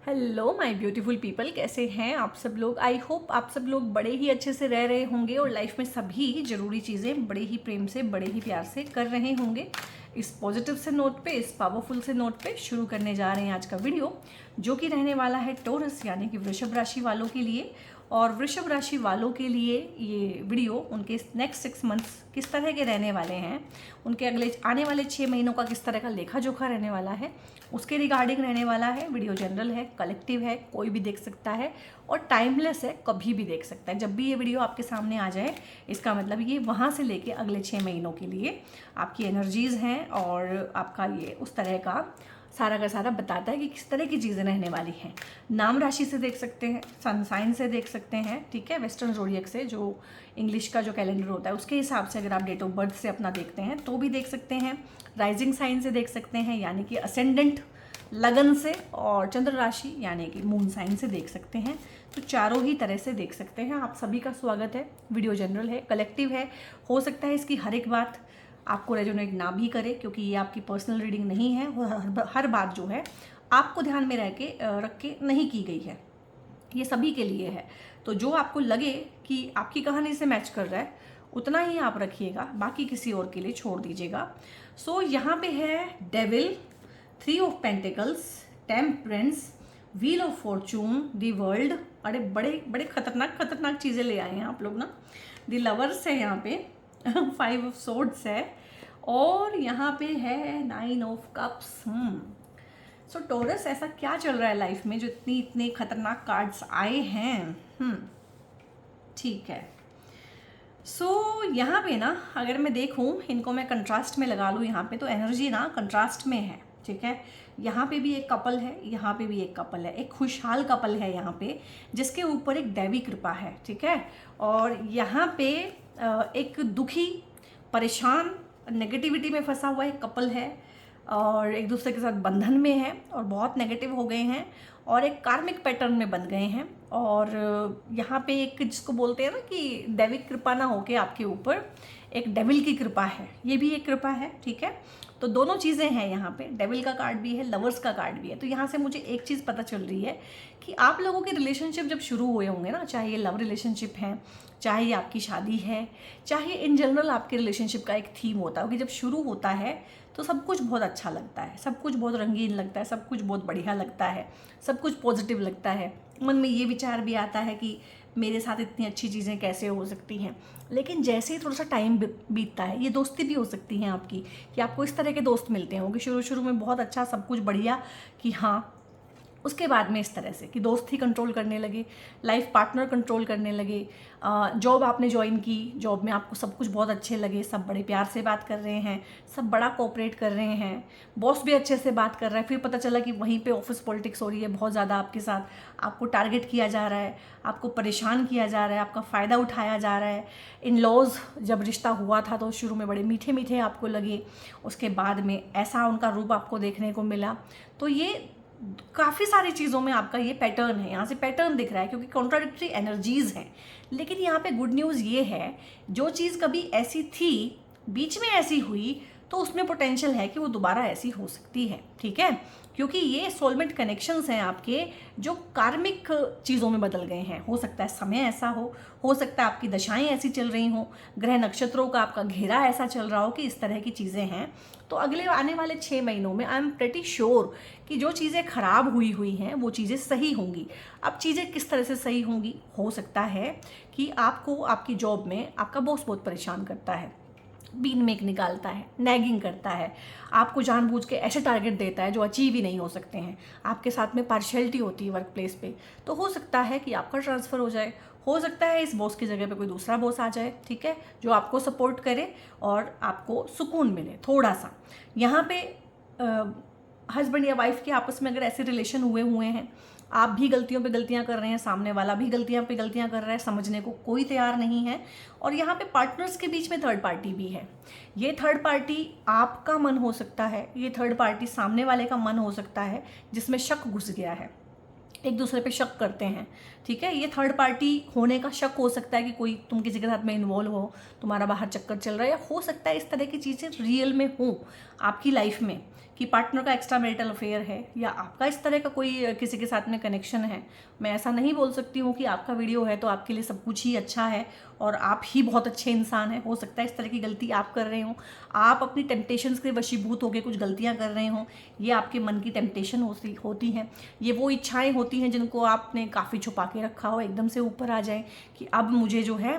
Hello my beautiful people, कैसे हैं आप सब लोग। आई होप आप सब लोग बड़े ही अच्छे से रह रहे होंगे और लाइफ में सभी ज़रूरी चीज़ें बड़े ही प्रेम से, बड़े ही प्यार से कर रहे होंगे। इस पॉजिटिव से नोट पे, इस पावरफुल से नोट पे शुरू करने जा रहे हैं आज का वीडियो, जो कि रहने वाला है टॉरस यानी कि वृषभ राशि वालों के लिए। और वृषभ राशि वालों के लिए ये वीडियो उनके नेक्स्ट 6 मंथ्स किस तरह के रहने वाले हैं, उनके अगले आने वाले 6 महीनों का किस तरह का लेखा जोखा रहने वाला है, उसके रिगार्डिंग रहने वाला है। वीडियो जनरल है, कलेक्टिव है, कोई भी देख सकता है और टाइमलेस है, कभी भी देख सकता है। जब भी ये वीडियो आपके सामने आ जाए, इसका मतलब ये वहाँ से लेके अगले 6 महीनों के लिए आपकी एनर्जीज़ हैं और आपका ये उस तरह का सारा बताता है कि किस तरह की चीज़ें रहने वाली हैं। नाम राशि से देख सकते हैं, सन साइन से देख सकते हैं, ठीक है, वेस्टर्न ज़ोडिएक से, जो इंग्लिश का जो कैलेंडर होता है उसके हिसाब से अगर आप डेट ऑफ बर्थ से अपना देखते हैं तो भी देख सकते हैं। राइजिंग साइन से देख सकते हैं यानी कि असेंडेंट लगन से, और चंद्र राशि यानी कि मून साइन से देख सकते हैं। तो चारों ही तरह से देख सकते हैं। आप सभी का स्वागत है। वीडियो जनरल है, कलेक्टिव है, हो सकता है इसकी हर एक बात आपको रेजोनेट ना भी करे, क्योंकि ये आपकी पर्सनल रीडिंग नहीं है और हर बात जो है आपको ध्यान में रख के नहीं की गई है, ये सभी के लिए है। तो जो आपको लगे कि आपकी कहानी से मैच कर रहा है उतना ही आप रखिएगा, बाकी किसी और के लिए छोड़ दीजिएगा। सो यहाँ पे है devil, 3 of pentacles, temperance, wheel of Fortune, the world. अरे बड़े बड़े खतरनाक चीज़ें ले आए हैं आप लोग ना। दी लवर्स है यहाँ पे, 5 ऑफ सोर्ड्स है, और यहाँ पे है 9 ऑफ कप्स। सो टॉरस, ऐसा क्या चल रहा है लाइफ में जो इतने खतरनाक कार्ड्स आए हैं। ठीक है। सो यहाँ पे ना अगर मैं देखूँ, इनको मैं कंट्रास्ट में लगा लूँ यहाँ पे, तो एनर्जी ना कंट्रास्ट में है, ठीक है। यहाँ पे भी एक कपल है, यहाँ पे भी एक कपल है, एक खुशहाल कपल है यहाँ पे, जिसके ऊपर एक दैवी कृपा है, ठीक है। और यहाँ पे एक दुखी, परेशान, नेगेटिविटी में फंसा हुआ एक कपल है और एक दूसरे के साथ बंधन में है और बहुत नेगेटिव हो गए हैं और एक कार्मिक पैटर्न में बन गए हैं। और यहाँ पे एक, जिसको बोलते हैं ना कि दैविक कृपा ना होके आपके ऊपर एक डेविल की कृपा है, ये भी एक कृपा है, ठीक है। तो दोनों चीज़ें हैं यहाँ पे, डेविल का कार्ड भी है, लवर्स का कार्ड भी है। तो यहाँ से मुझे एक चीज़ पता चल रही है कि आप लोगों के रिलेशनशिप जब शुरू हुए होंगे ना, चाहे ये लव रिलेशनशिप है, चाहे ये आपकी शादी है, चाहे इन जनरल आपके रिलेशनशिप का एक थीम होता है कि जब शुरू होता है तो सब कुछ बहुत अच्छा लगता है, सब कुछ बहुत रंगीन लगता है, सब कुछ बहुत बढ़िया लगता है, सब कुछ पॉजिटिव लगता है। मन में ये विचार भी आता है कि मेरे साथ इतनी अच्छी चीज़ें कैसे हो सकती हैं। लेकिन जैसे ही थोड़ा सा टाइम बीतता है, ये दोस्ती भी हो सकती हैं आपकी, कि आपको इस तरह के दोस्त मिलते होंगे शुरू में बहुत अच्छा, सब कुछ बढ़िया, कि हाँ, उसके बाद में इस तरह से कि दोस्त ही कंट्रोल करने लगे, लाइफ पार्टनर कंट्रोल करने लगे। जॉब आपने ज्वाइन की, जॉब में आपको सब कुछ बहुत अच्छे लगे, सब बड़े प्यार से बात कर रहे हैं, सब बड़ा कोऑपरेट कर रहे हैं, बॉस भी अच्छे से बात कर रहा है। फिर पता चला कि वहीं पे ऑफिस पॉलिटिक्स हो रही है बहुत ज़्यादा आपके साथ, आपको टारगेट किया जा रहा है, आपको परेशान किया जा रहा है, आपका फ़ायदा उठाया जा रहा है। इन लॉज जब रिश्ता हुआ था तो शुरू में बड़े मीठे मीठे आपको लगे, उसके बाद में ऐसा उनका रूप आपको देखने को मिला। तो ये काफ़ी सारी चीज़ों में आपका ये पैटर्न है, यहाँ से पैटर्न दिख रहा है, क्योंकि कॉन्ट्राडिक्टरी एनर्जीज़ हैं। लेकिन यहाँ पे गुड न्यूज़ ये है, जो चीज़ कभी ऐसी थी, बीच में ऐसी हुई, तो उसमें पोटेंशियल है कि वो दोबारा ऐसी हो सकती है, ठीक है। क्योंकि ये सोलमेट कनेक्शंस हैं आपके, जो कार्मिक चीज़ों में बदल गए हैं। हो सकता है समय ऐसा हो सकता है आपकी दशाएं ऐसी चल रही हों, ग्रह नक्षत्रों का आपका घेरा ऐसा चल रहा हो कि इस तरह की चीज़ें हैं। तो अगले आने वाले 6 महीनों में आई एम प्रेटी श्योर कि जो चीज़ें खराब हुई हैं वो चीज़ें सही होंगी। अब चीज़ें किस तरह से सही होंगी, हो सकता है कि आपको आपकी जॉब में आपका बॉस बहुत परेशान करता है, बीन मेक निकालता है, नैगिंग करता है, आपको जानबूझ के ऐसे टारगेट देता है जो अचीव ही नहीं हो सकते हैं, आपके साथ में पार्शियलिटी होती है वर्क प्लेस पे। तो हो सकता है कि आपका ट्रांसफ़र हो जाए, हो सकता है इस बॉस की जगह पे कोई दूसरा बॉस आ जाए, ठीक है, जो आपको सपोर्ट करे और आपको सुकून मिले थोड़ा सा। यहाँ पे हस्बैंड या वाइफ के आपस में अगर ऐसे रिलेशन हुए हैं, आप भी गलतियों पे गलतियां कर रहे हैं, सामने वाला भी गलतियां पे गलतियां कर रहा है, समझने को कोई तैयार नहीं है। और यहाँ पे पार्टनर्स के बीच में थर्ड पार्टी भी है। ये थर्ड पार्टी आपका मन हो सकता है, ये थर्ड पार्टी सामने वाले का मन हो सकता है, जिसमें शक घुस गया है, एक दूसरे पे शक करते हैं, ठीक है। ये थर्ड पार्टी होने का शक हो सकता है कि कोई तुम किसी के साथ में इन्वॉल्व हो, तुम्हारा बाहर चक्कर चल रहा है, या हो सकता है इस तरह की चीज़ें रियल में हो आपकी लाइफ में, कि पार्टनर का एक्स्ट्रा मैरिटल अफेयर है या आपका इस तरह का कोई किसी के साथ में कनेक्शन है। मैं ऐसा नहीं बोल सकती हूँ कि आपका वीडियो है तो आपके लिए सब कुछ ही अच्छा है और आप ही बहुत अच्छे इंसान हैं। हो सकता है इस तरह की गलती आप कर रहे हो, आप अपनी टेम्पटेशंस के वशीभूत होकर कुछ गलतियाँ कर रहे हो। ये आपके मन की टेम्पटेशन होती हैं, ये वो इच्छाएँ होती हैं जिनको आपने काफ़ी छुपा के रखा हो, एकदम से ऊपर आ जाए कि अब मुझे जो है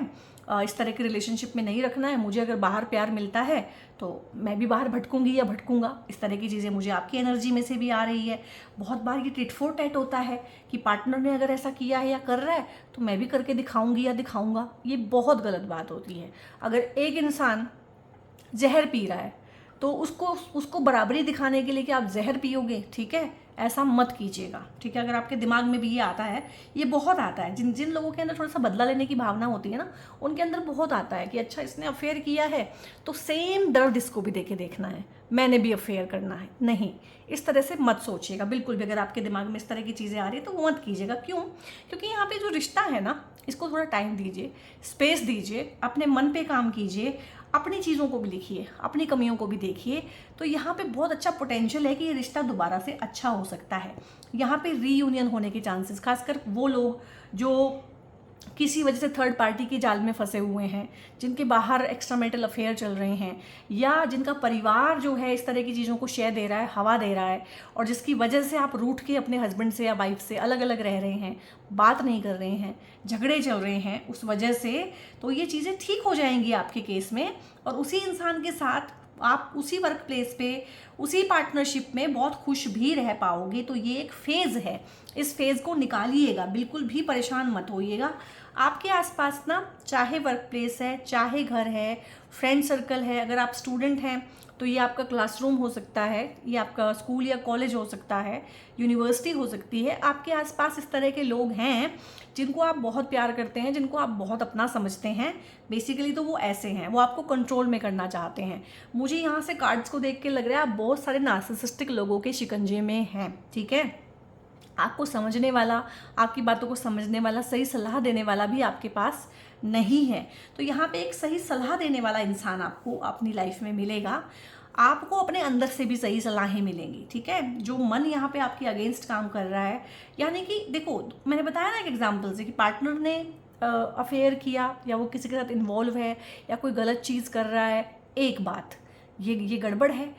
इस तरह के रिलेशनशिप में नहीं रखना है, मुझे अगर बाहर प्यार मिलता है तो मैं भी बाहर भटकूंगी या भटकूंगा। इस तरह की चीज़ें मुझे आपकी एनर्जी में से भी आ रही है। बहुत बार ये टिट फॉर टैट होता है कि पार्टनर ने अगर ऐसा किया है या कर रहा है तो मैं भी करके दिखाऊंगी या दिखाऊंगा। ये बहुत गलत बात होती है। अगर एक इंसान जहर पी रहा है तो उसको बराबरी दिखाने के लिए कि आप जहर पियोगे, ठीक है, ऐसा मत कीजिएगा, ठीक है। अगर आपके दिमाग में भी ये आता है, ये बहुत आता है, जिन जिन लोगों के अंदर थोड़ा सा बदला लेने की भावना होती है ना, उनके अंदर बहुत आता है कि अच्छा इसने अफेयर किया है तो सेम दर्द इसको भी देके देखना है, मैंने भी अफेयर करना है। नहीं, इस तरह से मत सोचिएगा बिल्कुल भी। अगर आपके दिमाग में इस तरह की चीज़ें आ रही है तो वो मत कीजिएगा। क्यों? क्योंकि यहाँ पे जो रिश्ता है ना, इसको थोड़ा टाइम दीजिए, स्पेस दीजिए, अपने मन पे काम कीजिए, अपनी चीज़ों को भी लिखिए, अपनी कमियों को भी देखिए। तो यहाँ पे बहुत अच्छा पोटेंशियल है कि ये रिश्ता दोबारा से अच्छा हो सकता है। यहाँ पे रीयूनियन होने के चांसेस, खासकर वो लोग जो किसी वजह से थर्ड पार्टी के जाल में फंसे हुए हैं, जिनके बाहर एक्स्ट्रा मैरिटल अफेयर चल रहे हैं, या जिनका परिवार जो है इस तरह की चीज़ों को शेयर दे रहा है, हवा दे रहा है, और जिसकी वजह से आप रूठ के अपने हस्बैंड से या वाइफ से अलग अलग रह रहे हैं, बात नहीं कर रहे हैं, झगड़े चल रहे हैं उस वजह से, तो ये चीज़ें ठीक हो जाएंगी आपके केस में। और उसी इंसान के साथ आप उसी वर्क प्लेस पे, उसी पार्टनरशिप में बहुत खुश भी रह पाओगे। तो ये एक फेज़ है, इस फेज़ को निकालिएगा, बिल्कुल भी परेशान मत होइएगा। आपके आसपास ना, चाहे वर्क प्लेस है, चाहे घर है, फ्रेंड सर्कल है, अगर आप स्टूडेंट हैं तो ये आपका क्लासरूम हो सकता है, ये आपका स्कूल या कॉलेज हो सकता है, यूनिवर्सिटी हो सकती है। आपके आसपास इस तरह के लोग हैं जिनको आप बहुत प्यार करते हैं, जिनको आप बहुत अपना समझते हैं। बेसिकली तो वो ऐसे हैं, वो आपको कंट्रोल में करना चाहते हैं। मुझे यहाँ से कार्ड्स को देख के लग रहा है आप बहुत सारे नार्सिसिस्टिक लोगों के शिकंजे में हैं, ठीक है। आपको समझने वाला, आपकी बातों को समझने वाला, सही सलाह देने वाला भी आपके पास नहीं है। तो यहाँ पे एक सही सलाह देने वाला इंसान आपको अपनी लाइफ में मिलेगा। आपको अपने अंदर से भी सही सलाहें मिलेंगी, ठीक है। जो मन यहाँ पे आपके अगेंस्ट काम कर रहा है, यानी कि देखो, मैंने बताया ना एक एग्जाम्पल से कि पार्टनर ने अफेयर किया या वो किसी के साथ इन्वॉल्व है या कोई गलत चीज़ कर रहा है, एक बात ये गड़बड़ है।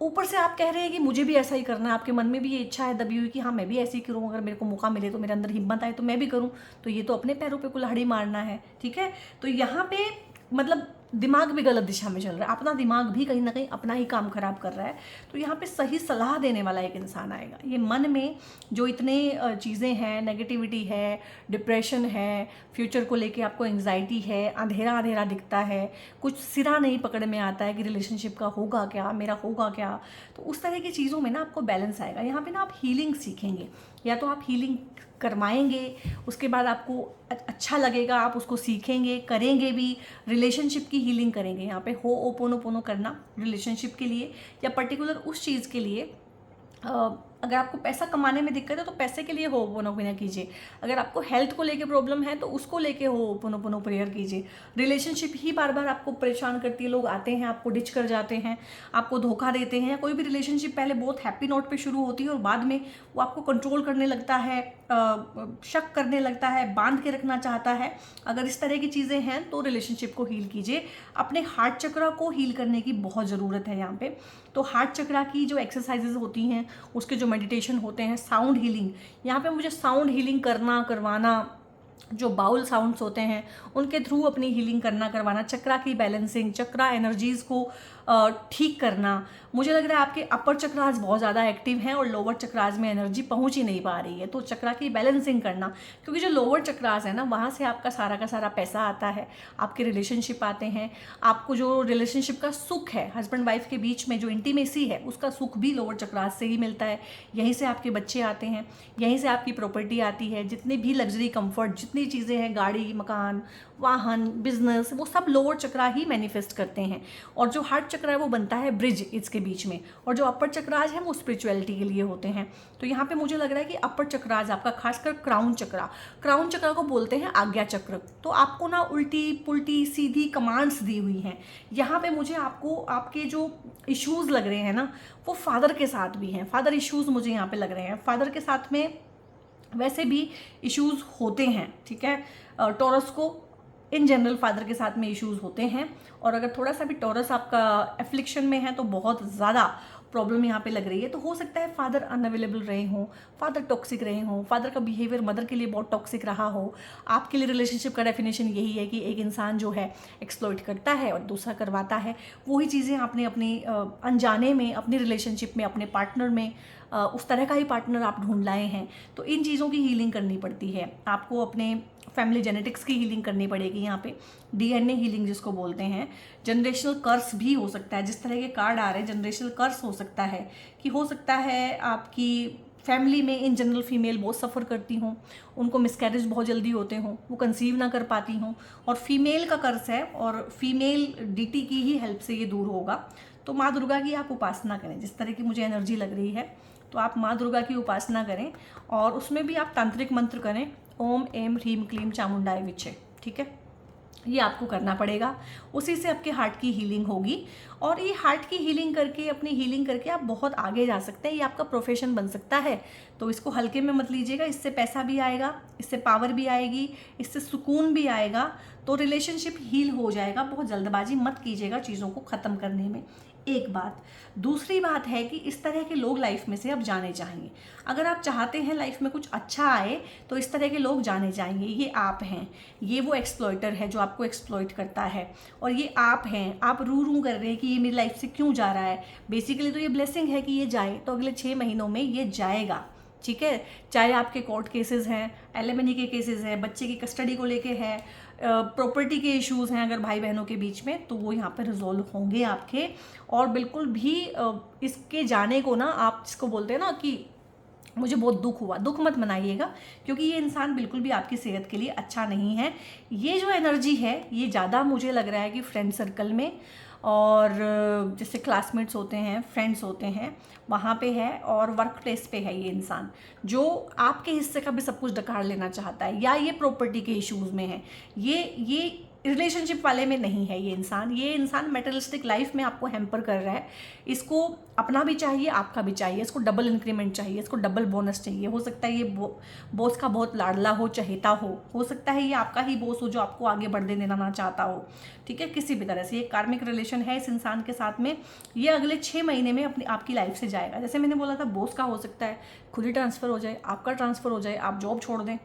ऊपर से आप कह रहे हैं कि मुझे भी ऐसा ही करना है, आपके मन में भी ये इच्छा है दबी हुई कि हाँ मैं भी ऐसे ही करूँ, अगर मेरे को मौका मिले तो, मेरे अंदर हिम्मत आए तो मैं भी करूँ। तो ये तो अपने पैरों पे कुल्हाड़ी मारना है, ठीक है। तो यहाँ पे मतलब दिमाग भी गलत दिशा में चल रहा है, अपना दिमाग भी कहीं ना कहीं अपना ही काम खराब कर रहा है। तो यहाँ पे सही सलाह देने वाला एक इंसान आएगा। ये मन में जो इतने चीज़ें हैं, नेगेटिविटी है, डिप्रेशन है, फ्यूचर को लेके आपको एंग्जाइटी है, अंधेरा अंधेरा दिखता है, कुछ सिरा नहीं पकड़ में आता है कि रिलेशनशिप का होगा क्या, मेरा होगा क्या, तो उस तरह की चीज़ों में ना आपको बैलेंस आएगा। यहाँ पे ना आप हीलिंग सीखेंगे, या तो आप हीलिंग करवाएंगे, उसके बाद आपको अच्छा लगेगा, आप उसको सीखेंगे, करेंगे भी, रिलेशनशिप की हीलिंग करेंगे। यहाँ पे हो ओपोनोपोनो करना रिलेशनशिप के लिए या पर्टिकुलर उस चीज़ के लिए। अगर आपको पैसा कमाने में दिक्कत है तो पैसे के लिए हो ओपोनोपोनो कीजिए। अगर आपको हेल्थ को लेके प्रॉब्लम है तो उसको लेके हो ओपोनोपोनो प्रेयर कीजिए। रिलेशनशिप ही बार बार आपको परेशान करती है, लोग आते हैं आपको डिच कर जाते हैं, आपको धोखा देते हैं। कोई भी रिलेशनशिप पहले बहुत हैप्पी नोट पे शुरू होती है और बाद में वो आपको कंट्रोल करने लगता है, शक करने लगता है, बांध के रखना चाहता है। अगर इस तरह की चीज़ें हैं तो रिलेशनशिप को हील कीजिए। अपने हार्ट चक्र को हील करने की बहुत ज़रूरत है यहाँ पे। तो हार्ट चक्र की जो एक्सरसाइजेज होती हैं, उसके जो मेडिटेशन होते हैं, साउंड हीलिंग, यहाँ पे मुझे साउंड हीलिंग करवाना, जो बाउल साउंड्स होते हैं उनके थ्रू अपनी हीलिंग करवाना, चक्रा की बैलेंसिंग, चक्रा एनर्जीज़ को ठीक करना। मुझे लग रहा है आपके अपर चक्रास बहुत ज़्यादा एक्टिव हैं और लोअर चक्रास में एनर्जी पहुंच ही नहीं पा रही है, तो चक्रा की बैलेंसिंग करना। क्योंकि जो लोअर चक्रास है ना, वहाँ से आपका सारा का सारा पैसा आता है, आपके रिलेशनशिप आते हैं, आपको जो रिलेशनशिप का सुख है, हस्बैंड वाइफ के बीच में जो इंटीमेसी है, उसका सुख भी लोअर चक्रास से ही मिलता है। यहीं से आपके बच्चे आते हैं, यहीं से आपकी प्रॉपर्टी आती है, जितनी भी लग्जरी कंफर्ट, जितनी चीज़ें हैं, गाड़ी, मकान, वाहन, बिजनेस, वो सब लोअर चक्रा ही मैनिफेस्ट करते हैं। और जो हार्ट चक्र है वो बनता है ब्रिज इसके बीच में, और जो अपर चक्राज है वो स्पिरिचुअलिटी के लिए होते हैं। तो यहाँ पे मुझे लग रहा है कि अपर चक्राज आपका, खासकर क्राउन चक्र को बोलते हैं आज्ञा चक्र। तो आपको ना उल्टी पुल्टी सीधी कमांड्स दी हुई हैं। यहाँ पे मुझे आपको आपके जो इश्यूज लग रहे हैं ना वो फादर के साथ भी हैं, फादर इश्यूज मुझे यहाँ पे लग रहे हैं। फादर के साथ में वैसे भी इश्यूज होते हैं, ठीक है, टॉरस को इन जनरल फादर के साथ में इश्यूज होते हैं, और अगर थोड़ा सा भी टॉरस आपका एफ्लिक्शन में है तो बहुत ज़्यादा प्रॉब्लम यहाँ पे लग रही है। तो हो सकता है फादर अनअवेलेबल रहे हों, फादर टॉक्सिक रहे हों, फादर का बिहेवियर मदर के लिए बहुत टॉक्सिक रहा हो। आपके लिए रिलेशनशिप का डेफिनेशन यही है कि एक इंसान जो है एक्सप्लॉइट करता है और दूसरा करवाता है। वही चीज़ें आपने अपनी अनजाने में अपनी रिलेशनशिप में अपने पार्टनर में उस तरह का ही पार्टनर आप ढूंढ लाए हैं। तो इन चीज़ों की हीलिंग करनी पड़ती है आपको, अपने फैमिली जेनेटिक्स की हीलिंग करनी पड़ेगी यहाँ पे, डीएनए हीलिंग जिसको बोलते हैं। जनरेशनल कर्स भी हो सकता है, जिस तरह के कार्ड आ रहे हैं जनरेशनल कर्स हो सकता है कि हो सकता है आपकी फैमिली में इन जनरल फीमेल बहुत सफ़र करती हों, उनको मिसकैरेज बहुत जल्दी होते हों, वो कंसीव ना कर पाती हों, और फीमेल का कर्स है और फीमेल डीटी की ही हेल्प से ये दूर होगा। तो माँ दुर्गा की आप उपासना करें, जिस तरह की मुझे एनर्जी लग रही है तो आप माँ दुर्गा की उपासना करें, और उसमें भी आप तांत्रिक मंत्र करें, ओम एम ह्रीम क्लीम चामुंडाय विचे, ठीक है, ये आपको करना पड़ेगा। उसी से आपके हार्ट की हीलिंग होगी, और ये हार्ट की हीलिंग करके, अपनी हीलिंग करके आप बहुत आगे जा सकते हैं। ये आपका प्रोफेशन बन सकता है, तो इसको हल्के में मत लीजिएगा। इससे पैसा भी आएगा, इससे पावर भी आएगी, इससे सुकून भी आएगा, तो रिलेशनशिप हील हो जाएगा। बहुत जल्दबाजी मत कीजिएगा चीज़ों को ख़त्म करने में, एक बात। दूसरी बात है कि इस तरह के लोग लाइफ में से अब जाने चाहिए। अगर आप चाहते हैं लाइफ में कुछ अच्छा आए तो इस तरह के लोग जाने चाहिए। ये आप हैं, ये वो एक्सप्लॉइटर है जो आपको एक्सप्लॉइट करता है, और ये आप हैं। आप रू कर रहे हैं कि ये मेरी लाइफ से क्यों जा रहा है। बेसिकली तो ये ब्लेसिंग है कि ये जाए, तो अगले 6 महीनों में ये जाएगा, ठीक है। चाहे आपके कोर्ट केसेस हैं, एलिमनी के केसेस हैं, बच्चे की कस्टडी को लेके है, प्रॉपर्टी के इश्यूज़ हैं अगर भाई बहनों के बीच में, तो वो यहाँ पर रिजॉल्व होंगे आपके। और बिल्कुल भी इसके जाने को ना, आप जिसको बोलते हैं ना कि मुझे बहुत दुख हुआ, दुख मत मनाइएगा, क्योंकि ये इंसान बिल्कुल भी आपकी सेहत के लिए अच्छा नहीं है। ये जो एनर्जी है ये ज़्यादा मुझे लग रहा है कि फ्रेंड सर्कल में, और जैसे क्लासमेट्स होते हैं, फ्रेंड्स होते हैं, वहाँ पे है, और वर्क प्लेस पे है ये इंसान जो आपके हिस्से का भी सब कुछ डकार लेना चाहता है, या ये प्रॉपर्टी के इश्यूज़ में है, ये रिलेशनशिप वाले में नहीं है। ये इंसान मेटलिस्टिक लाइफ में आपको हैम्पर कर रहा है। इसको अपना भी चाहिए, आपका भी चाहिए, इसको डबल इंक्रीमेंट चाहिए, इसको डबल बोनस चाहिए। हो सकता है ये बॉस का बहुत लाडला हो, चहेता हो सकता है ये आपका ही बॉस हो जो आपको आगे बढ़ने देना ना चाहता हो, ठीक है, किसी भी तरह से। ये कार्मिक रिलेशन है इस इंसान के साथ में। ये अगले 6 महीने में आपकी लाइफ से जाएगा। जैसे मैंने बोला था, बॉस का हो सकता है खुद ही ट्रांसफ़र हो जाए, आपका ट्रांसफ़र हो जाए, आप जॉब छोड़ दें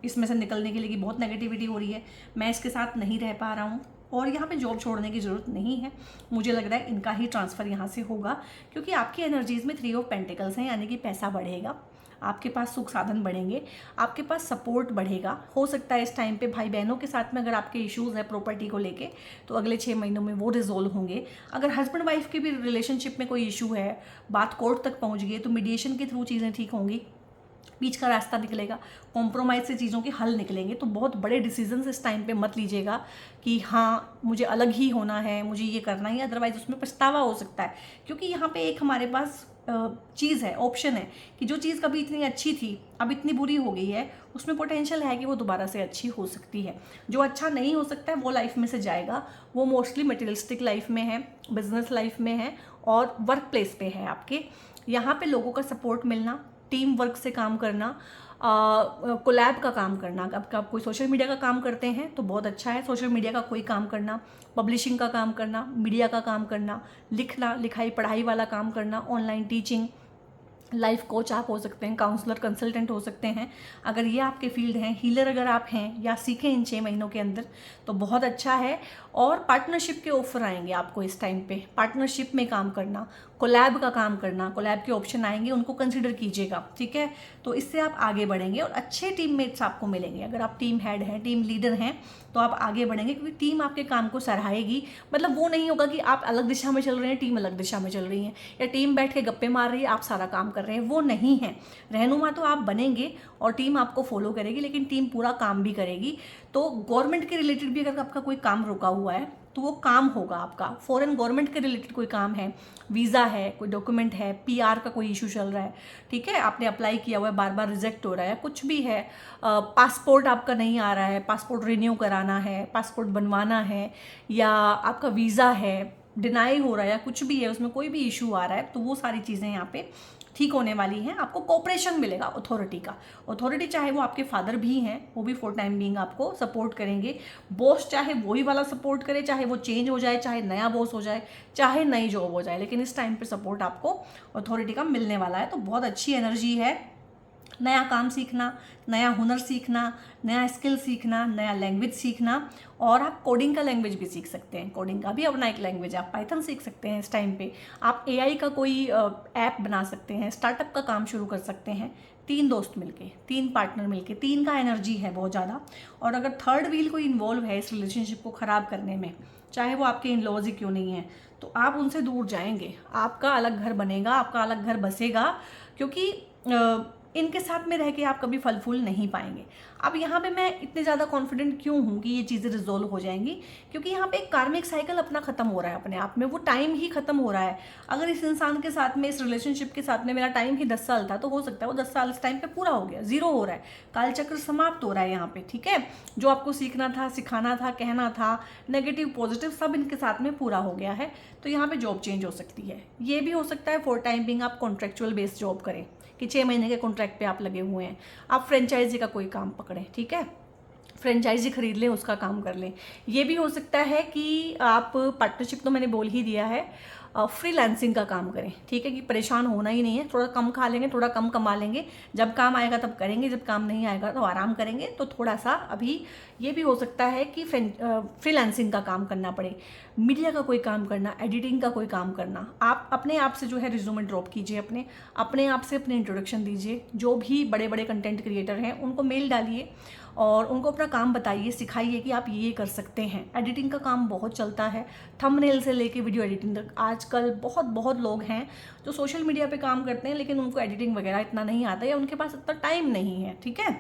इसमें से निकलने के लिए कि बहुत नेगेटिविटी हो रही है, मैं इसके साथ नहीं रह पा रहा हूँ, और यहाँ पे जॉब छोड़ने की ज़रूरत नहीं है। मुझे लग रहा है इनका ही ट्रांसफ़र यहाँ से होगा, क्योंकि आपकी एनर्जीज़ में 3 ऑफ पेंटिकल्स हैं, यानी कि पैसा बढ़ेगा, आपके पास सुख साधन बढ़ेंगे, आपके पास सपोर्ट बढ़ेगा। हो सकता है इस टाइम पे भाई बहनों के साथ में अगर आपके इश्यूज़ हैं प्रॉपर्टी को लेके, तो अगले 6 महीनों में वो रिजोल्व होंगे। अगर हस्बैंड वाइफ के भी रिलेशनशिप में कोई इशू है, बात कोर्ट तक पहुँच गई, तो मीडिएशन के थ्रू चीज़ें ठीक होंगी, बीच का रास्ता निकलेगा, कॉम्प्रोमाइज़ से चीज़ों के हल निकलेंगे। तो बहुत बड़े डिसीजंस इस टाइम पे मत लीजिएगा कि हाँ मुझे अलग ही होना है, मुझे ये करना ही, अदरवाइज उसमें पछतावा हो सकता है। क्योंकि यहाँ पे एक हमारे पास चीज़ है, ऑप्शन है कि जो चीज़ कभी इतनी अच्छी थी अब इतनी बुरी हो गई है, उसमें पोटेंशियल है कि वो दोबारा से अच्छी हो सकती है। जो अच्छा नहीं हो सकता है वो लाइफ में से जाएगा, वो मोस्टली मटेरियलिस्टिक लाइफ में है, बिजनेस लाइफ में है, और वर्क प्लेस पे है आपके। यहाँ पे लोगों का सपोर्ट मिलना, टीम वर्क से काम करना, कोलैब का काम करना। अब आप कोई सोशल मीडिया का काम करते हैं तो बहुत अच्छा है, सोशल मीडिया का कोई काम करना, पब्लिशिंग का काम करना, मीडिया का काम करना, लिखना लिखाई पढ़ाई वाला काम करना, ऑनलाइन टीचिंग, लाइफ कोच आप हो सकते हैं, काउंसलर कंसल्टेंट हो सकते हैं। अगर ये आपके फील्ड हैं, हीलर अगर आप हैं या सीखें इन 6 महीनों के अंदर, तो बहुत अच्छा है। और पार्टनरशिप के ऑफर आएंगे आपको इस टाइम पे, पार्टनरशिप में काम करना, कोलैब का काम करना, कोलैब के ऑप्शन आएंगे, उनको कंसिडर कीजिएगा, ठीक है। तो इससे आप आगे बढ़ेंगे और अच्छे टीममेट्स आपको मिलेंगे। अगर आप टीम हेड हैं, टीम लीडर हैं, तो आप आगे बढ़ेंगे, क्योंकि टीम आपके काम को सराहेगी। मतलब वो नहीं होगा कि आप अलग दिशा में चल रहे हैं, टीम अलग दिशा में चल रही है, या टीम बैठ के गप्पे मार रही है, आप सारा काम कर रहे हैं, वो नहीं है। रहनुमा तो आप बनेंगे और टीम आपको फॉलो करेगी, लेकिन टीम पूरा काम भी करेगी। तो गवर्नमेंट के रिलेटेड भी अगर आपका कोई काम रुका हुआ है तो वो काम होगा आपका। फॉरेन गवर्नमेंट के रिलेटेड कोई काम है, वीज़ा है, कोई डॉक्यूमेंट है, पीआर का कोई इशू चल रहा है, ठीक है, आपने अप्लाई किया हुआ है, बार बार रिजेक्ट हो रहा है, कुछ भी है, पासपोर्ट आपका नहीं आ रहा है, पासपोर्ट रिन्यू कराना है, पासपोर्ट बनवाना है, या आपका वीज़ा है डिनाई हो रहा है, या कुछ भी है, उसमें कोई भी इशू आ रहा है, तो वो सारी चीज़ें यहाँ पे ठीक होने वाली हैं। आपको कोऑपरेशन मिलेगा अथॉरिटी का। अथॉरिटी चाहे वो आपके फादर भी हैं, वो भी फॉर टाइम बीइंग आपको सपोर्ट करेंगे। बॉस चाहे वही वाला सपोर्ट करे, चाहे वो चेंज हो जाए, चाहे नया बॉस हो जाए, चाहे नई जॉब हो जाए, लेकिन इस टाइम पे सपोर्ट आपको अथॉरिटी का मिलने वाला है। तो बहुत अच्छी एनर्जी है। नया काम सीखना, नया हुनर सीखना, नया स्किल सीखना, नया लैंग्वेज सीखना, और आप कोडिंग का लैंग्वेज भी सीख सकते हैं। कोडिंग का भी अपना एक लैंग्वेज है, आप पाइथन सीख सकते हैं इस टाइम पे। आप एआई का कोई ऐप बना सकते हैं, स्टार्टअप का काम शुरू कर सकते हैं। 3 दोस्त मिलके, 3 पार्टनर मिलके, 3 का एनर्जी है बहुत ज़्यादा। और अगर थर्ड व्हील कोई इन्वॉल्व है इस रिलेशनशिप को ख़राब करने में, चाहे वो आपके इन लॉज ही क्यों नहीं है, तो आप उनसे दूर जाएंगे। आपका अलग घर बनेगा, आपका अलग घर बसेगा, क्योंकि इनके साथ में रह के आप कभी फल फूल नहीं पाएंगे। अब यहाँ पे मैं इतने ज़्यादा कॉन्फिडेंट क्यों हूँ कि ये चीज़ें रिजॉल्व हो जाएंगी, क्योंकि यहाँ पे एक कार्मिक साइकिल अपना ख़त्म हो रहा है अपने आप में, वो टाइम ही ख़त्म हो रहा है। अगर इस इंसान के साथ में, इस रिलेशनशिप के साथ में मेरा टाइम ही 10 साल था, तो हो सकता है वो 10 साल इस टाइम पे पूरा हो गया, 0 हो रहा है, कालचक्र समाप्त हो रहा है यहाँ पे, ठीक है। जो आपको सीखना था, सिखाना था, कहना था, नेगेटिव पॉजिटिव सब इनके साथ में पूरा हो गया है। तो यहाँ पे जॉब चेंज हो सकती है। ये भी हो सकता है फॉर टाइम बिंग आप कॉन्ट्रेक्चुअल बेस्ड जॉब करें, कि 6 महीने के कॉन्ट्रैक्ट पे आप लगे हुए हैं, आप फ्रेंचाइजी का कोई काम पकड़ें, ठीक है, फ्रेंचाइजी खरीद लें, उसका काम कर लें। ये भी हो सकता है कि आप पार्टनरशिप तो मैंने बोल ही दिया है, फ्रीलांसिंग का काम करें, ठीक है, कि परेशान होना ही नहीं है। थोड़ा कम खा लेंगे, थोड़ा कम कमा लेंगे, जब काम आएगा तब करेंगे, जब काम नहीं आएगा तो आराम करेंगे। तो थोड़ा सा अभी ये भी हो सकता है कि फ्रीलांसिंग का काम करना पड़े, मीडिया का कोई काम करना, एडिटिंग का कोई काम करना। आप अपने आप से जो है रिज्यूमे ड्रॉप कीजिए, अपने आप से अपने इंट्रोडक्शन दीजिए। जो भी बड़े बड़े कंटेंट क्रिएटर हैं उनको मेल डालिए और उनको अपना काम बताइए, सिखाइए कि आप ये कर सकते हैं। एडिटिंग का काम बहुत चलता है, थंबनेल से लेके वीडियो एडिटिंग तक। आजकल बहुत लोग हैं जो सोशल मीडिया पे काम करते हैं, लेकिन उनको एडिटिंग वगैरह इतना नहीं आता या उनके पास इतना टाइम नहीं है, ठीक है।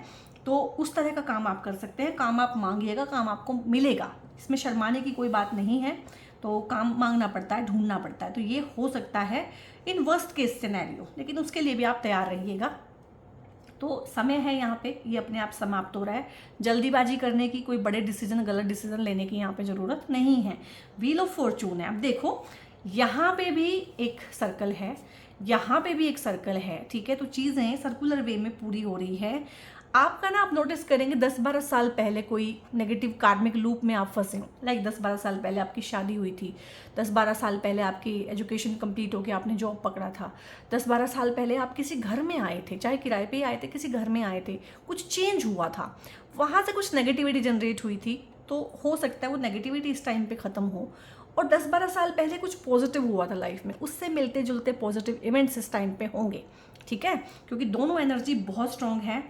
तो उस तरह का काम आप कर सकते हैं। काम आप मांगिएगा, काम आपको मिलेगा, इसमें शर्माने की कोई बात नहीं है। तो काम मांगना पड़ता है, ढूंढना पड़ता है। तो ये हो सकता है इन वर्स्ट केस सिनेरियो, लेकिन उसके लिए भी आप तैयार रहिएगा। तो समय है यहाँ पे, ये अपने आप समाप्त हो रहा है। जल्दीबाजी करने की, कोई बड़े डिसीजन, गलत डिसीजन लेने की यहाँ पे ज़रूरत नहीं है। व्हील ऑफ फॉर्चून है। अब देखो, यहाँ पे भी एक सर्कल है, यहाँ पे भी एक सर्कल है, ठीक है। तो चीज़ें सर्कुलर वे में पूरी हो रही है। आपका ना, आप नोटिस करेंगे 10-12 साल पहले कोई नेगेटिव कार्मिक लूप में आप फंसे हो। लाइक 10-12 साल पहले आपकी शादी हुई थी, 10-12 साल पहले आपकी एजुकेशन कंप्लीट होकर आपने जॉब पकड़ा था, 10-12 साल पहले आप किसी घर में आए थे, चाहे किराए पे ही आए थे, किसी घर में आए थे, कुछ चेंज हुआ था, वहाँ से कुछ नेगेटिविटी जनरेट हुई थी। तो हो सकता है वो नेगेटिविटी इस टाइम पे ख़त्म हो, और 10-12 साल पहले कुछ पॉजिटिव हुआ था लाइफ में, उससे मिलते जुलते पॉजिटिव इवेंट्स इस टाइम पे होंगे, ठीक है। क्योंकि दोनों एनर्जी बहुत स्ट्रांग है।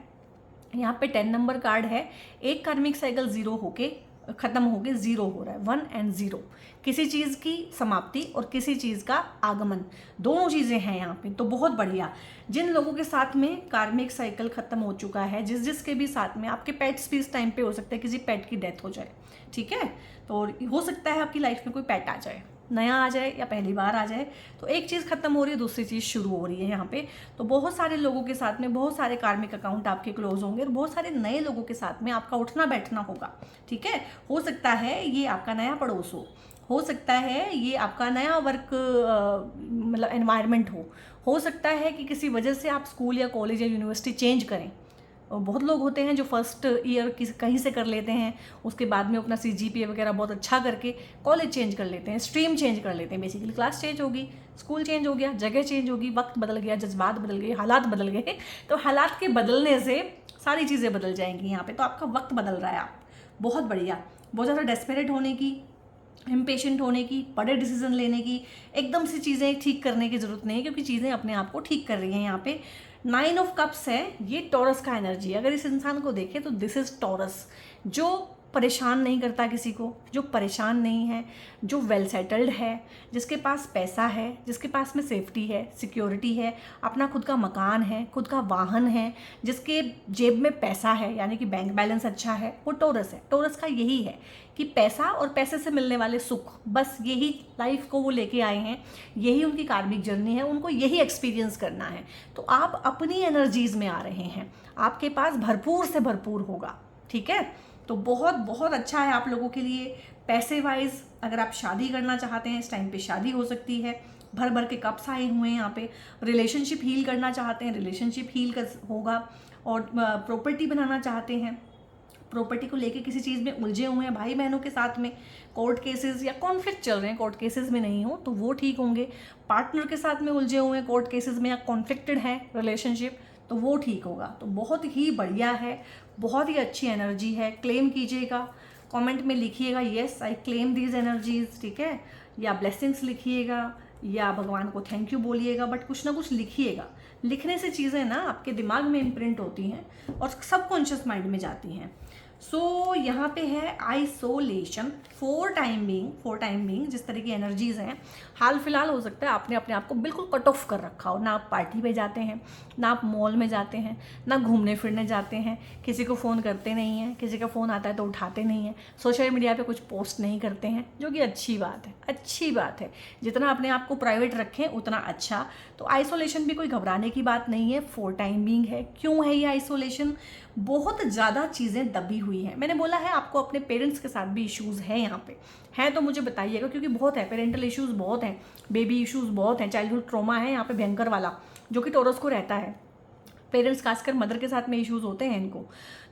यहाँ पे 10 नंबर कार्ड है। एक कार्मिक साइकिल 0 होके खत्म होके 0 हो रहा है, 1 और 0। किसी चीज़ की समाप्ति और किसी चीज़ का आगमन, दोनों चीज़ें हैं यहाँ पे। तो बहुत बढ़िया। जिन लोगों के साथ में कार्मिक साइकिल खत्म हो चुका है, जिसके भी साथ में, आपके पेट्स भी इस टाइम पे हो सकता है किसी पेट की डेथ हो जाए, ठीक है। तो हो सकता है आपकी लाइफ में कोई पेट आ जाए, नया आ जाए या पहली बार आ जाए। तो एक चीज़ खत्म हो रही है, दूसरी चीज़ शुरू हो रही है यहाँ पे। तो बहुत सारे लोगों के साथ में बहुत सारे कार्मिक अकाउंट आपके क्लोज होंगे और बहुत सारे नए लोगों के साथ में आपका उठना बैठना होगा, ठीक है। हो सकता है ये आपका नया पड़ोस हो सकता है ये आपका नया वर्क मतलब एनवायरनमेंट हो सकता है कि किसी वजह से आप स्कूल या कॉलेज या यूनिवर्सिटी चेंज करें। और बहुत लोग होते हैं जो फर्स्ट ईयर कहीं से कर लेते हैं, उसके बाद में अपना CGPA वगैरह बहुत अच्छा करके कॉलेज चेंज कर लेते हैं, स्ट्रीम चेंज कर लेते हैं। बेसिकली क्लास चेंज होगी, स्कूल चेंज हो गया, जगह चेंज होगी, वक्त बदल गया, जज्बात बदल गए, हालात बदल गए। तो हालात के बदलने से सारी चीज़ें बदल जाएंगी यहाँ पे। तो आपका वक्त बदल रहा है। आप बहुत बढ़िया, बहुत ज़्यादा डेस्परेट होने की, इम्पेशेंट होने की, बड़े डिसीजन लेने की, एकदम से चीज़ें ठीक करने की ज़रूरत नहीं है, क्योंकि चीज़ें अपने आप को ठीक कर रही हैं यहाँ पे। 9 ऑफ कप्स है, ये टॉरस का एनर्जी है। अगर इस इंसान को देखें तो दिस इज टॉरस, जो परेशान नहीं करता किसी को, जो परेशान नहीं है, जो वेल सेटल्ड है, जिसके पास पैसा है, जिसके पास में सेफ्टी है, सिक्योरिटी है, अपना खुद का मकान है, खुद का वाहन है, जिसके जेब में पैसा है यानी कि बैंक बैलेंस अच्छा है, वो टॉरस है। टॉरस का यही है कि पैसा और पैसे से मिलने वाले सुख, बस यही लाइफ को वो लेके आए हैं, यही उनकी कार्मिक जर्नी है, उनको यही एक्सपीरियंस करना है। तो आप अपनी एनर्जीज में आ रहे हैं, आपके पास भरपूर से भरपूर होगा, ठीक है। तो बहुत बहुत अच्छा है आप लोगों के लिए। पैसे वाइज अगर आप शादी करना चाहते हैं, इस टाइम पे शादी हो सकती है। भर भर के कप्स आए हुए हैं यहाँ पे। रिलेशनशिप हील करना चाहते हैं, रिलेशनशिप हील होगा। और प्रॉपर्टी बनाना चाहते हैं, प्रॉपर्टी को लेके किसी चीज़ में उलझे हुए हैं भाई बहनों के साथ में, कोर्ट केसेस या कॉन्फ्लिक्ट चल रहे हैं, कोर्ट केसेस में नहीं हो तो वो ठीक होंगे। पार्टनर के साथ में उलझे हुए हैं कोर्ट केसेस में या कॉन्फ्लिक्टेड है रिलेशनशिप, तो वो ठीक होगा। तो बहुत ही बढ़िया है, बहुत ही अच्छी एनर्जी है। क्लेम कीजिएगा, कमेंट में लिखिएगा yes I claim these energies, ठीक है, या ब्लेसिंग्स लिखिएगा या भगवान को थैंक यू बोलिएगा, बट कुछ ना कुछ लिखिएगा। लिखने से चीज़ें ना आपके दिमाग में इम्प्रिंट होती हैं और सबकॉन्शियस माइंड में जाती हैं। सो यहाँ पे है आइसोलेशन फॉर टाइम बीइंग। जिस तरह की एनर्जीज हैं, हाल फिलहाल हो सकता है आपने अपने आप को बिल्कुल कट ऑफ कर रखा हो, ना आप पार्टी पे जाते हैं, ना आप मॉल में जाते हैं, ना घूमने फिरने जाते हैं, किसी को फ़ोन करते नहीं हैं, किसी का फ़ोन आता है तो उठाते नहीं हैं, सोशल मीडिया पे कुछ पोस्ट नहीं करते हैं, जो कि अच्छी बात है, अच्छी बात है। जितना अपने आप को प्राइवेट रखें उतना अच्छा। तो आइसोलेशन भी कोई घबराने की बात नहीं है, फॉर टाइम बीइंग है। क्यों है ये आइसोलेशन? बहुत ज़्यादा चीज़ें दबी हुई हैं। मैंने बोला है आपको अपने पेरेंट्स के साथ भी इश्यूज़ हैं यहाँ पे, हैं तो मुझे बताइएगा, क्योंकि बहुत है, पेरेंटल इश्यूज़ बहुत हैं, बेबी इश्यूज़ बहुत हैं, चाइल्डहुड ट्रॉमा है यहाँ पे भयंकर वाला, जो कि टॉरस को रहता है। पेरेंट्स खासकर मदर के साथ में इश्यूज़ होते हैं इनको।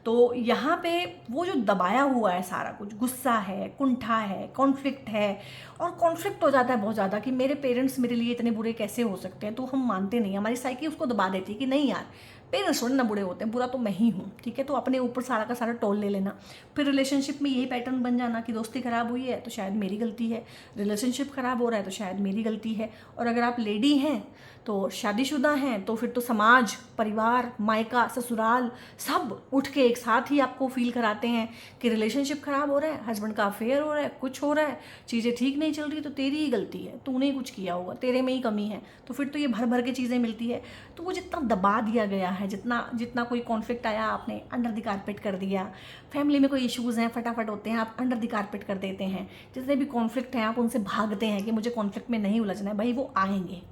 तो यहाँ पे वो जो दबाया हुआ है सारा कुछ, गुस्सा है, कुंठा है, कॉन्फ्लिक्ट है, और कॉन्फ्लिक्ट हो जाता है बहुत ज़्यादा कि मेरे पेरेंट्स मेरे लिए इतने बुरे कैसे हो सकते हैं, तो हम मानते नहीं, हमारी साइकी उसको दबा देती है कि नहीं यार पेरेंट्स थोड़े ना बुरे होते हैं, बुरा तो मैं ही हूँ, ठीक है। तो अपने ऊपर सारा का सारा टोल ले लेना। फिर रिलेशनशिप में यही पैटर्न बन जाना कि दोस्ती खराब हुई है तो शायद मेरी गलती है, रिलेशनशिप खराब हो रहा है तो शायद मेरी गलती है। और अगर आप लेडी हैं तो शादीशुदा हैं तो फिर तो समाज, परिवार, मायका, ससुराल सब उठ के एक साथ ही आपको फील कराते हैं कि रिलेशनशिप खराब हो रहा है, हस्बैंड का अफेयर हो रहा है, कुछ हो रहा है, चीज़ें ठीक नहीं चल रही, तो तेरी ही गलती है, तूने ही कुछ किया होगा, तेरे में ही कमी है। तो फिर तो ये भर भर के चीज़ें मिलती है। तो वो जितना दबा दिया गया है, जितना कोई कॉन्फ्लिक्ट आया आपने अंडर द कारपेट कर दिया। फैमिली में कोई इश्यूज़ हैं फटाफट होते हैं, आप अंडर द कारपेट कर देते हैं। जितने भी कॉन्फ्लिक्ट हैं आप उनसे भागते हैं कि मुझे कॉन्फ्लिक्ट में नहीं उलझना है। भाई वो आएंगे।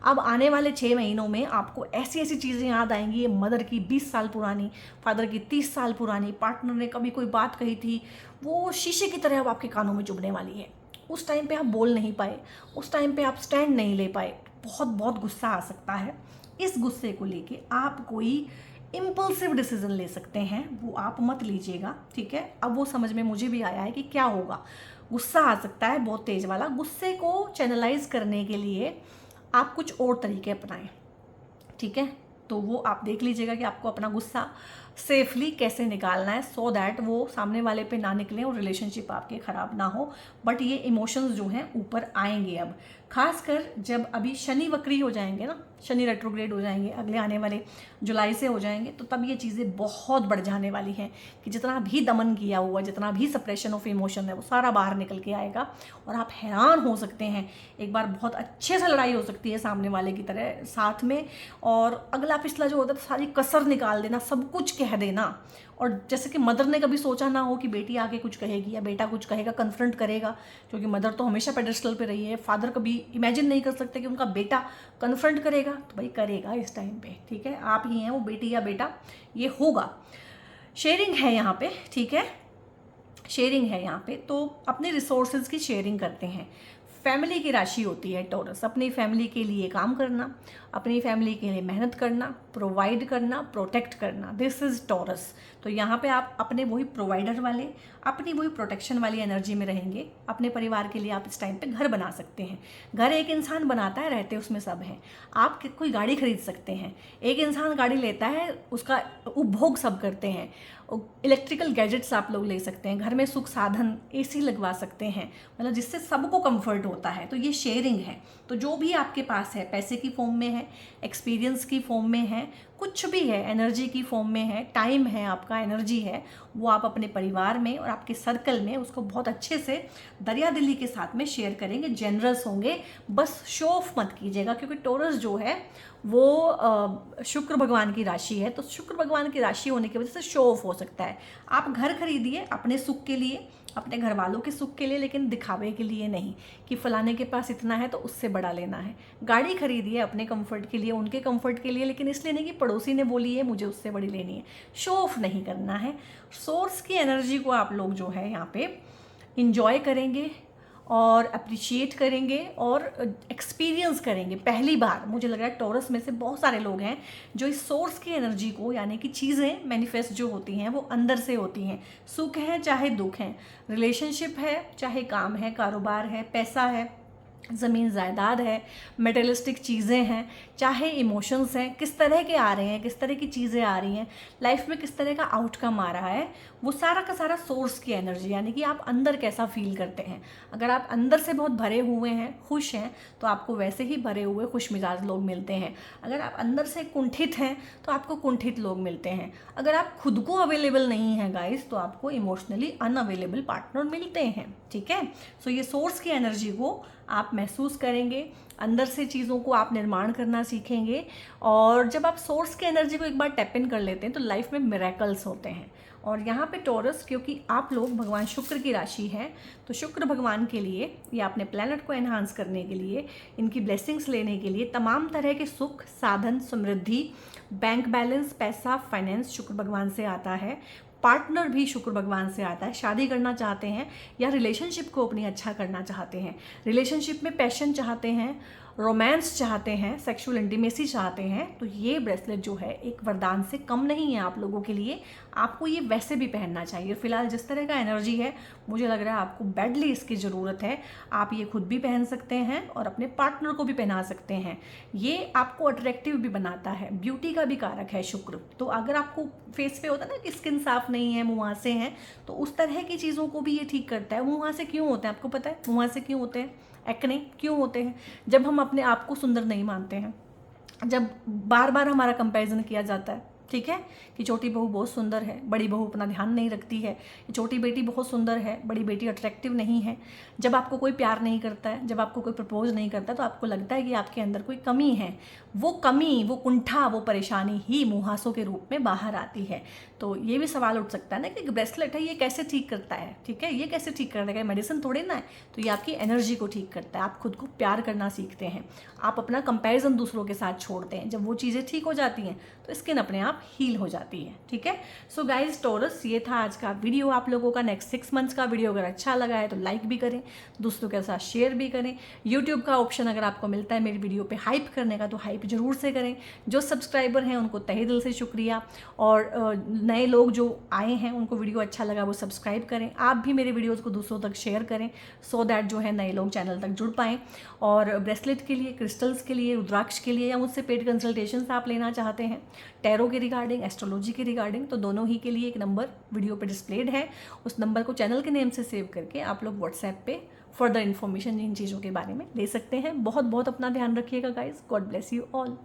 अब आने वाले 6 महीनों में आपको ऐसी ऐसी चीज़ें याद आएंगी, ये मदर की 20 साल पुरानी, फादर की 30 साल पुरानी, पार्टनर ने कभी कोई बात कही थी, वो शीशे की तरह अब आपके कानों में चुभने वाली है। उस टाइम पे आप बोल नहीं पाए, उस टाइम पे आप स्टैंड नहीं ले पाए, बहुत बहुत गुस्सा आ सकता है। इस गुस्से को लेके आप कोई इम्पल्सिव डिसीजन ले सकते हैं, वो आप मत लीजिएगा, ठीक है। अब वो समझ में मुझे भी आया है कि क्या होगा। गुस्सा आ सकता है बहुत तेज वाला। गुस्से को चैनलाइज करने के लिए आप कुछ और तरीके अपनाएं, ठीक है। तो वो आप देख लीजिएगा कि आपको अपना गुस्सा सेफली कैसे निकालना है, सो दैट वो सामने वाले पे ना निकले और रिलेशनशिप आपके ख़राब ना हो। बट ये इमोशंस जो हैं ऊपर आएंगे अब, खासकर जब अभी शनि वक्री हो जाएंगे ना, शनि रेट्रोग्रेड हो जाएंगे, अगले आने वाले जुलाई से हो जाएंगे, तो तब ये चीज़ें बहुत बढ़ जाने वाली हैं कि जितना भी दमन किया हुआ, जितना भी सप्रेशन ऑफ इमोशन है, वो सारा बाहर निकल के आएगा। और आप हैरान हो सकते हैं, एक बार बहुत अच्छे से लड़ाई हो सकती है सामने वाले की तरह साथ में, और अगला पिछला जो होता है सारी कसर निकाल देना, सब कुछ कह देना। और जैसे कि मदर ने कभी सोचा ना हो कि बेटी आगे कुछ कहेगी या बेटा कुछ कहेगा, कन्फ्रंट करेगा, क्योंकि मदर तो हमेशा पेडेस्टल पे रही है। फादर कभी इमेजिन नहीं कर सकते कि उनका बेटा कन्फ्रंट करेगा, तो भाई करेगा इस टाइम पे, ठीक है। आप ही हैं वो बेटी या बेटा, ये होगा। शेयरिंग है यहाँ पे, ठीक है, शेयरिंग है यहाँ पे। तो अपने रिसोर्सेज की शेयरिंग करते हैं। फैमिली की राशि होती है टॉरस, अपनी फैमिली के लिए काम करना, अपनी फैमिली के लिए मेहनत करना, प्रोवाइड करना, प्रोटेक्ट करना, दिस इज़ टॉरस। तो यहाँ पे आप अपने वही प्रोवाइडर वाले, अपनी वही प्रोटेक्शन वाली एनर्जी में रहेंगे। अपने परिवार के लिए आप इस टाइम पे घर बना सकते हैं। घर एक इंसान बनाता है, रहते उसमें सब हैं। आप कोई गाड़ी खरीद सकते हैं, एक इंसान गाड़ी लेता है, उसका उपभोग सब करते हैं। इलेक्ट्रिकल गैजेट्स आप लोग ले सकते हैं, घर में सुख साधन, एसी लगवा सकते हैं, मतलब जिससे सबको कंफर्ट होता है। तो ये शेयरिंग है। तो जो भी आपके पास है, पैसे की फॉर्म में है, एक्सपीरियंस की फॉर्म में है, कुछ भी है, एनर्जी की फॉर्म में है, टाइम है, आपका एनर्जी है, वो आप अपने परिवार में और आपके सर्कल में उसको बहुत अच्छे से दरिया दिली के साथ में शेयर करेंगे, जेनरस होंगे। बस शो ऑफ मत कीजिएगा, क्योंकि टॉरस जो है वो शुक्र भगवान की राशि है, तो शुक्र भगवान की राशि होने की वजह से शो ऑफ हो सकता है। आप घर खरीदिए अपने सुख के लिए, अपने घर वालों के सुख के लिए, लेकिन दिखावे के लिए नहीं कि फलाने के पास इतना है तो उससे बड़ा लेना है। गाड़ी खरीदिए अपने कंफर्ट के लिए, उनके कंफर्ट के लिए, लेकिन इसलिए नहीं कि पड़ोसी ने बोली है मुझे उससे बड़ी लेनी है। शो ऑफ नहीं करना है। सोर्स की एनर्जी को आप लोग जो है यहाँ पे इंजॉय करेंगे और अप्रिशिएट करेंगे और एक्सपीरियंस करेंगे। पहली बार मुझे लग रहा है टॉरस में से बहुत सारे लोग हैं जो इस सोर्स की एनर्जी को, यानी कि चीज़ें मैनिफेस्ट जो होती हैं वो अंदर से होती हैं। सुख है चाहे दुख है, रिलेशनशिप है चाहे काम है, कारोबार है, पैसा है, ज़मीन जायदाद है, मेटेरियलिस्टिक चीज़ें हैं, चाहे इमोशंस हैं, किस तरह के आ रहे हैं, किस तरह की चीज़ें आ रही हैं लाइफ में, किस तरह का आउटकम आ रहा है, वो सारा का सारा सोर्स की एनर्जी, यानी कि आप अंदर कैसा फील करते हैं। अगर आप अंदर से बहुत भरे हुए हैं, खुश हैं, तो आपको वैसे ही भरे हुए खुश मिजाज लोग मिलते हैं। अगर आप अंदर से कुंठित हैं तो आपको कुंठित लोग मिलते हैं। अगर आप खुद को अवेलेबल नहीं हैं गाइस, तो आपको इमोशनली अनअवेलेबल पार्टनर मिलते हैं। ठीक है, सो ये सोर्स की एनर्जी को आप महसूस करेंगे, अंदर से चीज़ों को आप निर्माण करना सीखेंगे। और जब आप सोर्स की एनर्जी को एक बार टैप इन कर लेते हैं तो लाइफ में मिरेकल्स होते हैं। और यहाँ पे टॉरस, क्योंकि आप लोग भगवान शुक्र की राशि है, तो शुक्र भगवान के लिए या अपने प्लैनेट को एनहांस करने के लिए, इनकी ब्लेसिंग्स लेने के लिए, तमाम तरह के सुख, साधन, समृद्धि, बैंक बैलेंस, पैसा, फाइनेंस शुक्र भगवान से आता है। पार्टनर भी शुक्र भगवान से आता है। शादी करना चाहते हैं या रिलेशनशिप को अपनी अच्छा करना चाहते हैं, रिलेशनशिप में पैशन चाहते हैं, रोमांस चाहते हैं, सेक्सुअल इंटीमेसी चाहते हैं, तो ये ब्रेसलेट जो है एक वरदान से कम नहीं है आप लोगों के लिए। आपको ये वैसे भी पहनना चाहिए। फिलहाल जिस तरह का एनर्जी है, मुझे लग रहा है आपको बैडली इसकी ज़रूरत है। आप ये खुद भी पहन सकते हैं और अपने पार्टनर को भी पहना सकते हैं। ये आपको अट्रैक्टिव भी बनाता है, ब्यूटी का भी कारक है शुक्र। तो अगर आपको फेस पे होता है ना कि स्किन साफ नहीं है, मुहासे हैं, तो उस तरह की चीज़ों को भी ये ठीक करता है। मुहासे क्यों होते हैं आपको पता है? मुहासे क्यों होते हैं, एक्ने क्यों होते हैं? जब हम अपने आप को सुंदर नहीं मानते हैं, जब बार बार हमारा कंपैरिजन किया जाता है, ठीक है, कि छोटी बहू बहुत सुंदर है, बड़ी बहू अपना ध्यान नहीं रखती है, छोटी बेटी बहुत सुंदर है, बड़ी बेटी अट्रैक्टिव नहीं है। जब आपको कोई प्यार नहीं करता है, जब आपको कोई प्रपोज नहीं करता, तो आपको लगता है कि आपके अंदर कोई कमी है। वो कमी, वो कुंठा, वो परेशानी ही मुहासों के रूप में बाहर आती है। तो ये भी सवाल उठ सकता है ना कि ब्रेसलेट है, ये कैसे ठीक करता है? ठीक है, ये कैसे ठीक कर देगा? मेडिसिन थोड़ी ना है। तो ये आपकी एनर्जी को ठीक करता है। आप खुद को प्यार करना सीखते हैं, आप अपना कंपैरिजन दूसरों के साथ छोड़ते हैं। जब वो चीज़ें ठीक हो जाती हैं तो स्किन अपने आप हील हो जाती है। ठीक है, सो गाइज टॉरस, ये था आज का वीडियो आप लोगों का। नेक्स्ट 6 मंथ्स का वीडियो अगर अच्छा लगा है तो लाइक भी करें, दूसरों के साथ शेयर भी करें। यूट्यूब का ऑप्शन अगर आपको मिलता है मेरी वीडियो पे हाइप करने का, तो हाइप जरूर से करें। जो सब्सक्राइबर हैं उनको तहे दिल से शुक्रिया, और नए लोग जो आए हैं उनको वीडियो अच्छा लगा वो सब्सक्राइब करें। आप भी मेरे वीडियोज़ को दूसरों तक शेयर करें, सो दैट जो है नए लोग चैनल तक जुड़ पाएँ। और ब्रेसलेट के लिए, क्रिस्टल्स के लिए, रुद्राक्ष के लिए, या मुझसे पेड कंसल्टेशन आप लेना चाहते हैं टैरो के रिगार्डिंग, एस्ट्रोलॉजी के रिगार्डिंग, तो दोनों ही के लिए एक नंबर वीडियो पे डिस्प्लेड है। उस नंबर को चैनल के नेम से सेव करके आप लोग व्हाट्सएप पे फर्दर इन्फॉर्मेशन इन चीज़ों के बारे में ले सकते हैं। बहुत बहुत अपना ध्यान रखिएगा guys. God bless you all.